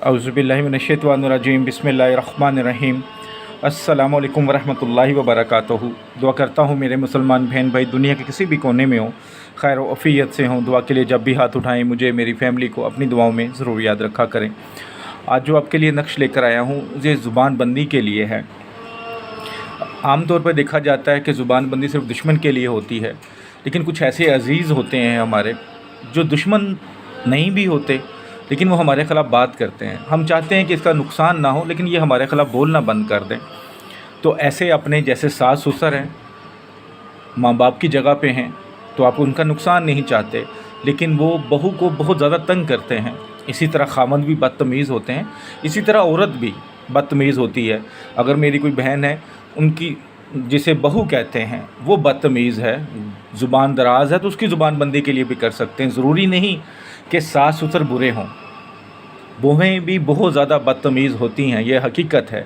औज़ुबिल्लाहि मिनश्शैतानिर्रजीम बिस्मिल्लाहिर्रहमानिर्रहीम। अस्सलामु अलैकुम वरहमतुल्लाहि वबरकातुहू। दुआ करता हूँ मेरे मुसलमान बहन भाई दुनिया के किसी भी कोने में हो, खैर व अफ़ियत से हों। दुआ के लिए जब भी हाथ उठाएं मुझे मेरी फ़ैमिली को अपनी दुआओं में ज़रूर याद रखा करें। आज जो आपके लिए नक्श लेकर आया हूँ ये ज़ुबान बंदी के लिए है। आम तौर पर देखा जाता है कि ज़ुबान बंदी सिर्फ दुश्मन के लिए होती है, लेकिन कुछ ऐसे अज़ीज़ होते हैं हमारे जो दुश्मन नहीं भी होते लेकिन वो हमारे ख़िलाफ़ बात करते हैं। हम चाहते हैं कि इसका नुकसान ना हो, लेकिन ये हमारे ख़िलाफ़ बोलना बंद कर दें। तो ऐसे अपने जैसे सास ससुर हैं, माँ बाप की जगह पे हैं, तो आप उनका नुकसान नहीं चाहते, लेकिन वो बहू को बहुत ज़्यादा तंग करते हैं। इसी तरह खामद भी बदतमीज़ होते हैं, इसी तरह औरत भी बदतमीज़ होती है। अगर मेरी कोई बहन है, उनकी जिसे बहू कहते हैं वो बदतमीज़ है, ज़ुबान दराज है, तो उसकी ज़ुबान बंदी के लिए भी कर सकते हैं। ज़रूरी नहीं कि सास ससुर बुरे हों, बहूएँ भी बहुत ज़्यादा बदतमीज़ होती हैं, ये हकीकत है।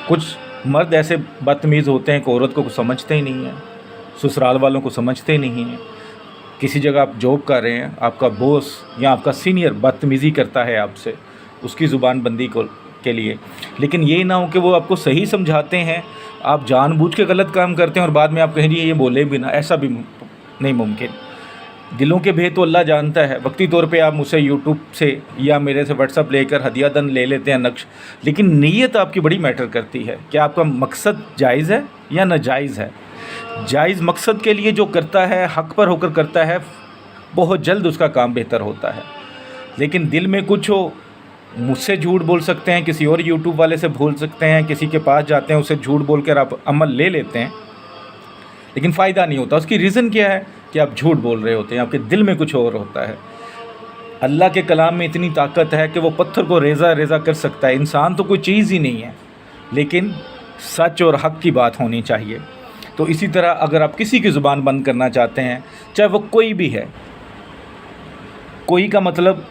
कुछ मर्द ऐसे बदतमीज़ होते हैं कि औरत को कुछ समझते ही नहीं हैं, ससुराल वालों को समझते नहीं हैं। किसी जगह आप जॉब कर रहे हैं, आपका बॉस या आपका सीनियर बदतमीज़ी करता है आपसे, उसकी ज़ुबान बंदी को के लिए। लेकिन ये ना हो कि वो आपको सही समझाते हैं, आप जानबूझ के गलत काम करते हैं और बाद में आप कहें जी ये बोले भी ना, ऐसा भी नहीं मुमकिन। दिलों के भेद तो अल्लाह जानता है। वक्ती तौर पे आप मुझसे यूट्यूब से या मेरे से व्हाट्सअप लेकर हदियादन ले लेते हैं नक्श, लेकिन नीयत आपकी बड़ी मैटर करती है कि आपका मकसद जायज़ है या नाजायज़ है। जायज़ मकसद के लिए जो करता है, हक़ पर होकर करता है, बहुत जल्द उसका काम बेहतर होता है। लेकिन दिल में कुछ हो, मुझसे झूठ बोल सकते हैं, किसी और यूट्यूब वाले से भूल सकते हैं, किसी के पास जाते हैं उससे झूठ बोल कर आप अमल ले लेते हैं, लेकिन फ़ायदा नहीं होता। उसकी रीज़न क्या है कि आप झूठ बोल रहे होते हैं, आपके दिल में कुछ और होता है। अल्लाह के कलाम में इतनी ताकत है कि वो पत्थर को रेज़ा रेज़ा कर सकता है। इंसान तो कोई चीज़ ही नहीं है, लेकिन सच और हक़ की बात होनी चाहिए। तो इसी तरह अगर आप किसी की ज़ुबान बंद करना चाहते हैं, चाहे वो कोई भी है, कोई का मतलब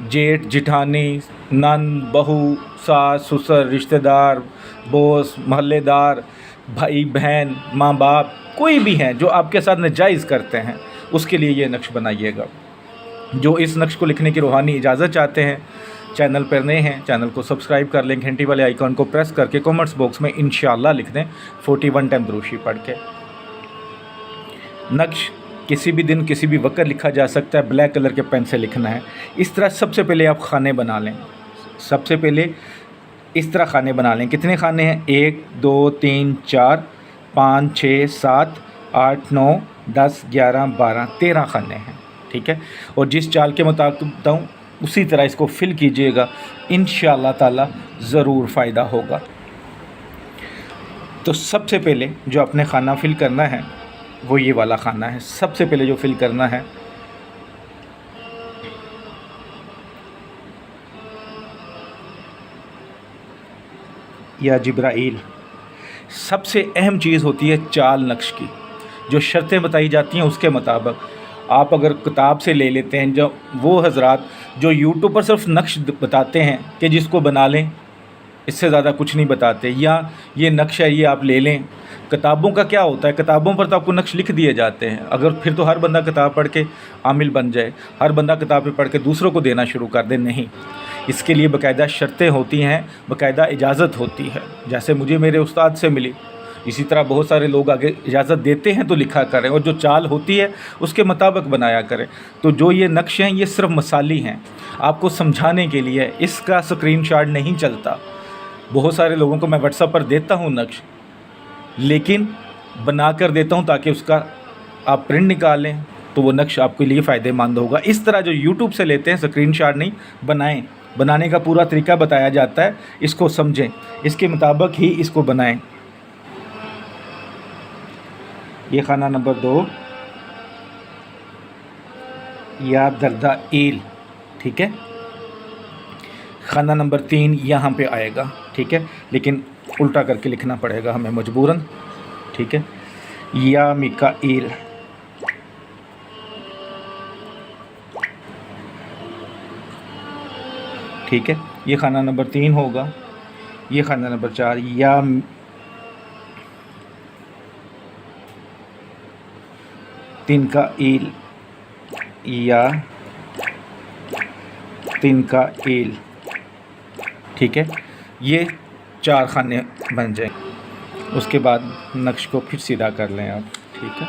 जेठ जिठानी, नन बहू, सास ससुर, रिश्तेदार, बॉस, मोहल्लेदार, भाई बहन, माँ बाप, कोई भी हैं जो आपके साथ नाजायज़ करते हैं, उसके लिए ये नक्श बनाइएगा। जो इस नक्श को लिखने की रूहानी इजाज़त चाहते हैं, चैनल पर नए हैं, चैनल को सब्सक्राइब कर लें, घंटी वाले आइकॉन को प्रेस करके कमेंट्स बॉक्स में इंशाअल्लाह लिख दें 41 टाइम दुरूद शरीफ पढ़ के। नक्श किसी भी दिन किसी भी वक्त लिखा जा सकता है, ब्लैक कलर के पेन से लिखना है। इस तरह सबसे पहले आप खाने बना लें। सबसे पहले इस तरह खाने बना लें। कितने खाने हैं? 1 2 3 4 5 6 7 8 9 10 11 12 13 खाने हैं, ठीक है। और जिस चाल के मुताबिक बताऊँ उसी तरह इसको फिल कीजिएगा, इंशाअल्लाह ताला ज़रूर फ़ायदा होगा। तो सबसे पहले जो आपने खाना फिल करना है वो ये वाला खाना है। सबसे पहले जो फिल करना है, या जिब्राइल। सबसे अहम चीज़ होती है चाल नक्श की, जो शर्तें बताई जाती हैं उसके मुताबिक। आप अगर किताब से ले लेते हैं, जो वो हज़रात जो यूट्यूब पर सिर्फ नक्श बताते हैं कि जिसको बना लें, इससे ज़्यादा कुछ नहीं बताते, या ये नक्श है ये आप ले लें। किताबों का क्या होता है, किताबों पर तो आपको नक्श लिख दिए जाते हैं। अगर फिर तो हर बंदा किताब पढ़ के आमिल बन जाए, हर बंदा किताबें पढ़ के दूसरों को देना शुरू कर दे, नहीं। इसके लिए बाकायदा शर्तें होती हैं, बाकायदा इजाज़त होती है। जैसे मुझे मेरे उस्ताद से मिली, इसी तरह बहुत सारे लोग आगे इजाज़त देते हैं तो लिखा करें, और जो चाल होती है उसके मुताबिक बनाया करें। तो जो ये नक्श हैं ये सिर्फ मसाली हैं, आपको समझाने के लिए। इसका स्क्रीनशॉट नहीं चलता। बहुत सारे लोगों को मैं व्हाट्सएप पर देता हूँ नक्श, लेकिन बना कर देता हूँ ताकि उसका आप प्रिंट निकालें, तो वो नक्श आपके लिए फ़ायदेमंद होगा। इस तरह जो यूट्यूब से लेते हैं स्क्रीनशॉट नहीं, बनाएं। बनाने का पूरा तरीका बताया जाता है, इसको समझें, इसके मुताबिक ही इसको बनाएं। ये खाना नंबर 2 या दर्दा ईल, ठीक है। खाना नंबर 3 यहाँ पे आएगा, ठीक है, लेकिन उल्टा करके लिखना पड़ेगा हमें मजबूरन, ठीक है। या मिकाईल, ठीक है। ये खाना नंबर 3 होगा। ये खाना नंबर 4 या तिनका ईल, या तिनका ईल, ठीक है, ये 4 खाने बन जाएंगे। उसके बाद नक्श को फिर सीधा कर लें आप, ठीक है,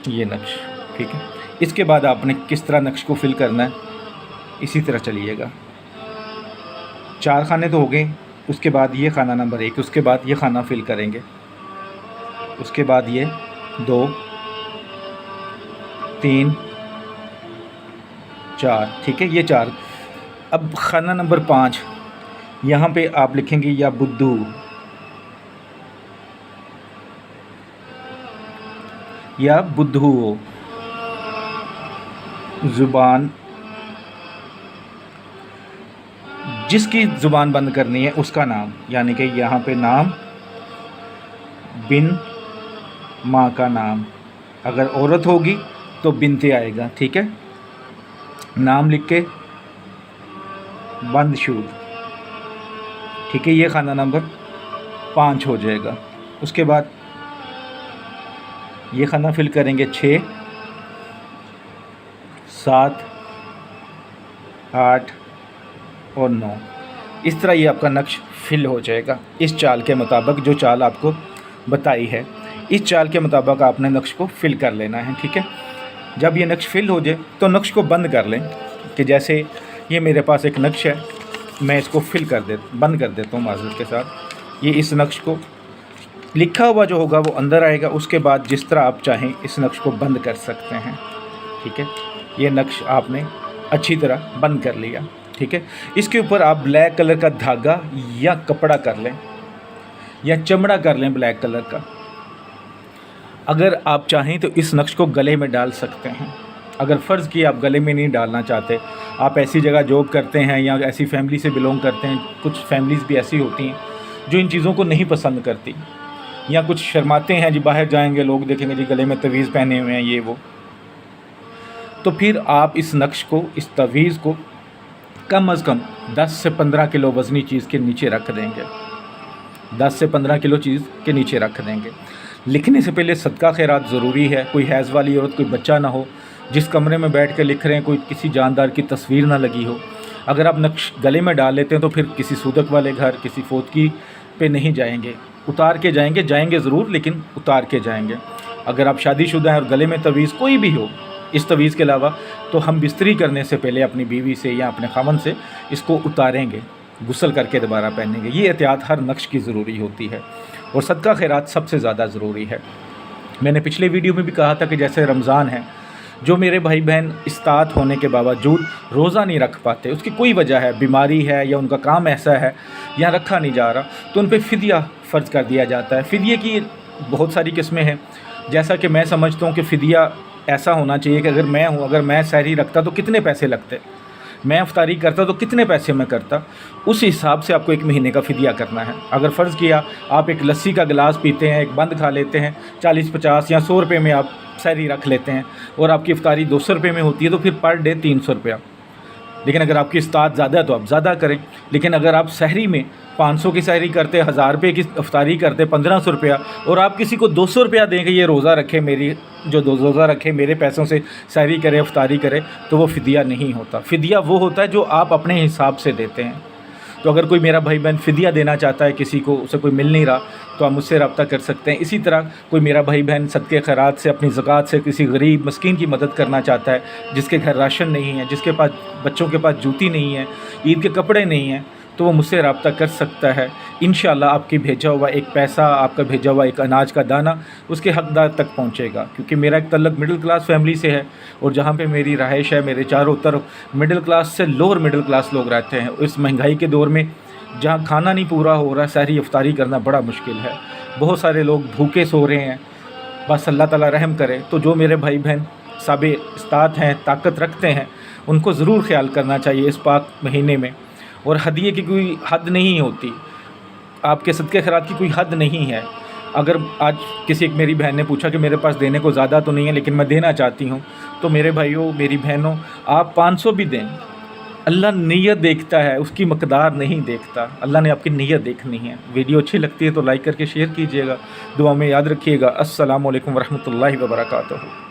ये नक्श, ठीक है। इसके बाद आपने किस तरह नक्श को फिल करना है, इसी तरह चलिएगा। 4 खाने तो हो गए, उसके बाद ये खाना नंबर 1, उसके बाद ये खाना फिल करेंगे, उसके बाद ये 2 3 4, ठीक है, ये 4। अब खाना नंबर 5, यहाँ पे आप लिखेंगे या बुद्धू, या बुद्धू, ज़ुबान, जिसकी ज़ुबान बंद करनी है उसका नाम, यानी कि यहाँ पे नाम बिन माँ का नाम, अगर औरत होगी तो बिनते आएगा, ठीक है। नाम लिख के बंद शूद, ठीक है, ये खाना नंबर 5 हो जाएगा। उसके बाद ये खाना फिल करेंगे 6 7 8 और 9। इस तरह ये आपका नक्श फिल हो जाएगा इस चाल के मुताबिक, जो चाल आपको बताई है इस चाल के मुताबिक आपने नक्श को फिल कर लेना है, ठीक है। जब ये नक्श फिल हो जाए तो नक्श को बंद कर लें, कि जैसे ये मेरे पास एक नक्श है, मैं इसको बंद कर देता हूँ माज़रत के साथ। ये इस नक्श को लिखा हुआ जो होगा वो अंदर आएगा, उसके बाद जिस तरह आप चाहें इस नक्श को बंद कर सकते हैं, ठीक है। ये नक्श आपने अच्छी तरह बंद कर लिया, ठीक है। इसके ऊपर आप ब्लैक कलर का धागा या कपड़ा कर लें या चमड़ा कर लें ब्लैक कलर का। अगर आप चाहें तो इस नक्श को गले में डाल सकते हैं। अगर फ़र्ज़ किया आप गले में नहीं डालना चाहते, आप ऐसी जगह जॉब करते हैं या ऐसी फैमिली से बिलोंग करते हैं, कुछ फैमिलीज़ भी ऐसी होती हैं जो इन चीज़ों को नहीं पसंद करती, या कुछ शर्माते हैं जी, बाहर जाएंगे लोग देखेंगे जी गले में तवीज़ पहने हुए हैं ये वो, तो फिर आप इस नक्श को, इस तवीज़ को कम अज़ कम 10 से 15 किलो वज़नी चीज़ के नीचे रख देंगे, 10 से 15 किलो चीज़ के नीचे रख देंगे। लिखने से पहले सदका खैरात ज़रूरी है। कोई हैज़ वाली औरत, कोई बच्चा ना हो, जिस कमरे में बैठ कर लिख रहे हैं कोई किसी जानदार की तस्वीर ना लगी हो। अगर आप नक्श गले में डाल लेते हैं तो फिर किसी सूदक वाले घर, किसी फोतकी पे नहीं जाएंगे, उतार के जाएंगे ज़रूर, लेकिन उतार के जाएंगे। अगर आप शादीशुदा हैं और गले में तवीज़ कोई भी हो इस तवीज़ के अलावा, तो हम बिस्तरी करने से पहले अपनी बीवी से या अपने खामन से इसको उतारेंगे, गुस्ल करके दोबारा पहनेंगे। ये एहतियात हर नक्श की ज़रूरी होती है और सदका खैरात सबसे ज़्यादा ज़रूरी है। मैंने पिछले वीडियो में भी कहा था कि जैसे रमज़ान है, जो मेरे भाई बहन इस्तात होने के बावजूद रोज़ा नहीं रख पाते, उसकी कोई वजह है, बीमारी है या उनका काम ऐसा है या रखा नहीं जा रहा, तो उन पर फ़िदिया फ़र्ज़ कर दिया जाता है। फ़िदिये की बहुत सारी किस्में हैं। जैसा कि मैं समझता हूँ कि फ़िदिया ऐसा होना चाहिए कि अगर मैं हूँ, अगर मैं सहरी रखता तो कितने पैसे लगते, मैं इफ्तारी करता तो कितने पैसे मैं करता, उस हिसाब से आपको 1 महीने का फ़िदिया करना है। अगर फ़र्ज़ किया आप एक लस्सी का गिलास पीते हैं, एक बंद खा लेते हैं, 40-50 या 100 रुपये में आप सहरी रख लेते हैं और आपकी इफ्तारी 200 रुपये में होती है, तो फिर पर डे 300 रुपया। लेकिन अगर आपकी इस्तात ज़्यादा है तो आप ज़्यादा करें। लेकिन अगर आप सहरी में 500 की सहरी करते, 1000 रुपये की इफ्तारी करते, 1500 रुपया, और आप किसी को 200 रुपया दें कि ये रोज़ा रखे, मेरी जो रोज़ा रखे मेरे पैसों से सहरी करे, इफ्तारी करे, तो वो फ़िदिया नहीं होता। फ़िदिया वो होता है जो आप अपने हिसाब से देते हैं। तो अगर कोई मेरा भाई बहन फ़िदिया देना चाहता है, किसी को उसे कोई मिल नहीं रहा, तो आप मुझसे रब्ता कर सकते हैं। इसी तरह कोई मेरा भाई बहन सदक़े खैरात से, अपनी ज़कात से किसी गरीब मस्कीन की मदद करना चाहता है, जिसके घर राशन नहीं है, जिसके पास बच्चों के पास जूती नहीं है, ईद के कपड़े नहीं हैं, तो वो मुझसे रब्ता कर सकता है। इंशाअल्लाह आपकी भेजा हुआ एक पैसा, आपका भेजा हुआ एक अनाज का दाना उसके हकदार तक पहुंचेगा। क्योंकि मेरा एक तल्लुक़ मिडिल क्लास फैमिली से है और जहां पे मेरी रहाइश है, मेरे चारों तरफ मिडिल क्लास से लोअर मिडिल क्लास लोग रहते हैं। इस महंगाई के दौर में जहाँ खाना नहीं पूरा हो रहा, सहरी इफ्तारी करना बड़ा मुश्किल है। बहुत सारे लोग भूखे सो रहे हैं, बस अल्लाह ताला रहम करे। तो जो मेरे भाई बहन साबे इस्तात हैं, ताकत रखते हैं, उनको ज़रूर ख्याल करना चाहिए इस पाक महीने में। और हदिये की कोई हद नहीं होती, आपके सदक़े खैरात की कोई हद नहीं है। अगर आज किसी एक मेरी बहन ने पूछा कि मेरे पास देने को ज़्यादा तो नहीं है लेकिन मैं देना चाहती हूँ, तो मेरे भाइयों, मेरी बहनों, आप 500 भी दें, अल्लाह नीयत देखता है, उसकी मकदार नहीं देखता। अल्लाह ने आपकी नीयत देखनी है। वीडियो अच्छी लगती है तो लाइक करके शेयर कीजिएगा। दुआ में याद रखिएगा। अस्सलामु अलैकुम वरहमतुल्लाहि वबरकातुहू।